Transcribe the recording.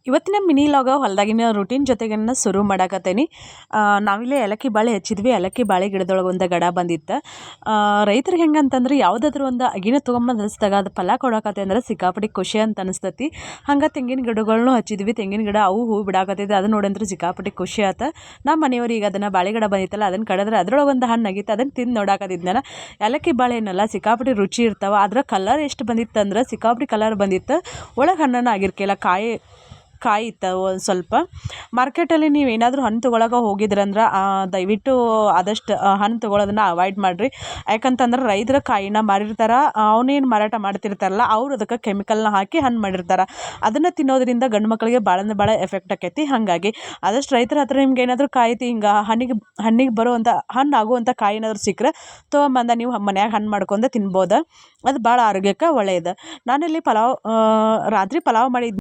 ಇವತ್ತಿನ ಮಿನಿ ಲಾಗ ಹೊಲದಾಗಿನ ರೂಟೀನ್ ಜೊತೆಗನ್ನ ಶುರು ಮಾಡಾಕತ್ತೇನಿ. ನಾವಿಲ್ಲೇ ಏಲಕ್ಕಿ ಬಾಳೆ ಹಚ್ಚಿದ್ವಿ. ಏಲಕ್ಕಿ ಬಾಳೆ ಗಿಡದೊಳಗೆ ಒಂದು ಗಡ ಬಂದಿತ್ತು. ರೈತರಿಗೆ ಹೆಂಗಂತಂದ್ರೆ ಯಾವುದಾದ್ರೂ ಒಂದು ಅಗಿನ ತೊಗೊಂಬಂದು ಹಚ್ಚಿದಾಗ ಅದು ಫಲ ಕೊಡಾಕತ್ತೆ ಅಂದ್ರೆ ಸಿಕ್ಕಾಪಟ್ಟೆ ಖುಷಿ ಅಂತ ಅನಿಸ್ತತಿ. ಹಂಗೆ ತೆಂಗಿನ ಗಿಡಗಳ್ನು ಹಚ್ಚಿದ್ವಿ. ತೆಂಗಿನ ಗಿಡ ಅವು ಹೂ ಬಿಡಾಕತ್ತೈತೆ. ಅದು ನೋಡಂದ್ರೆ ಸಿಕ್ಕಾಪಟ್ಟೆ ಖುಷಿ ಆತ. ನಮ್ಮ ಮನೆಯವ್ರು ಈಗ ಅದನ್ನು ಬಾಳೆ ಗಿಡ ಬಂದಿತ್ತಲ್ಲ ಅದನ್ನು ಕಡಿದ್ರೆ ಅದ್ರೊಳಗೆ ಒಂದು ಹಣ್ಣು ಆಗಿತ್ತು. ಅದನ್ನು ತಿಂದು ನೋಡಾಕತ್ತಿದ್ದು ನಾನು. ಏಲಕ್ಕಿ ಬಾಳೆ ಏನಲ್ಲ ಸಿಕ್ಕಾಪಟ್ಟೆ ರುಚಿ ಇರ್ತಾವೆ. ಅದ್ರ ಕಲರ್ ಎಷ್ಟು ಬಂದಿತ್ತು ಅಂದ್ರೆ ಸಿಕ್ಕಾಪಟ್ಟೆ ಕಲರ್ ಬಂದಿತ್ತು. ಒಳಗೆ ಹಣ್ಣನ್ನು ಆಗಿರ್ಕಿಲ್ಲ. ಕಾಯಿ ಇತ್ತು ಒಂದು ಸ್ವಲ್ಪ. ಮಾರ್ಕೆಟಲ್ಲಿ ನೀವು ಏನಾದರೂ ಹಣ್ಣು ತೊಗೊಳಕ್ಕೆ ಹೋಗಿದ್ರಂದ್ರೆ ದಯವಿಟ್ಟು ಆದಷ್ಟು ಹಣ್ಣು ತೊಗೊಳೋದನ್ನು ಅವಾಯ್ಡ್ ಮಾಡಿರಿ. ಯಾಕಂತಂದ್ರೆ ರೈತರ ಕಾಯಿನ ಮಾರಿರ್ತಾರೆ. ಅವನೇನು ಮಾರಾಟ ಮಾಡ್ತಿರ್ತಾರಲ್ಲ ಅವ್ರು ಅದಕ್ಕೆ ಕೆಮಿಕಲ್ನ ಹಾಕಿ ಹಣ್ಣು ಮಾಡಿರ್ತಾರೆ. ಅದನ್ನು ತಿನ್ನೋದ್ರಿಂದ ಗಂಡು ಮಕ್ಕಳಿಗೆ ಭಾಳ ಅಂದ್ರೆ ಭಾಳ ಎಫೆಕ್ಟ್ ಆಕೈತಿ. ಹಾಗಾಗಿ ಆದಷ್ಟು ರೈತರ ಹತ್ರ ನಿಮ್ಗೆ ಏನಾದರೂ ಕಾಯಿ ಹಿಂಗೆ ಹಣ್ಣಿಗೆ ಬರುವಂಥ ಹಣ್ಣು ಆಗುವಂಥ ಕಾಯಿ ಏನಾದರೂ ಸಿಕ್ಕರೆ ತೊಗೊಂಬಂದು ನೀವು ಮನ್ಯಾಗ ಹಣ್ಣು ಮಾಡ್ಕೊಂಡು ತಿನ್ಬೋದು. ಅದು ಭಾಳ ಆರೋಗ್ಯಕ್ಕೆ ಒಳ್ಳೆಯದು. ನಾನಿಲ್ಲಿ ರಾತ್ರಿ ಪಲಾವ್ ಮಾಡಿದ್ದೆ.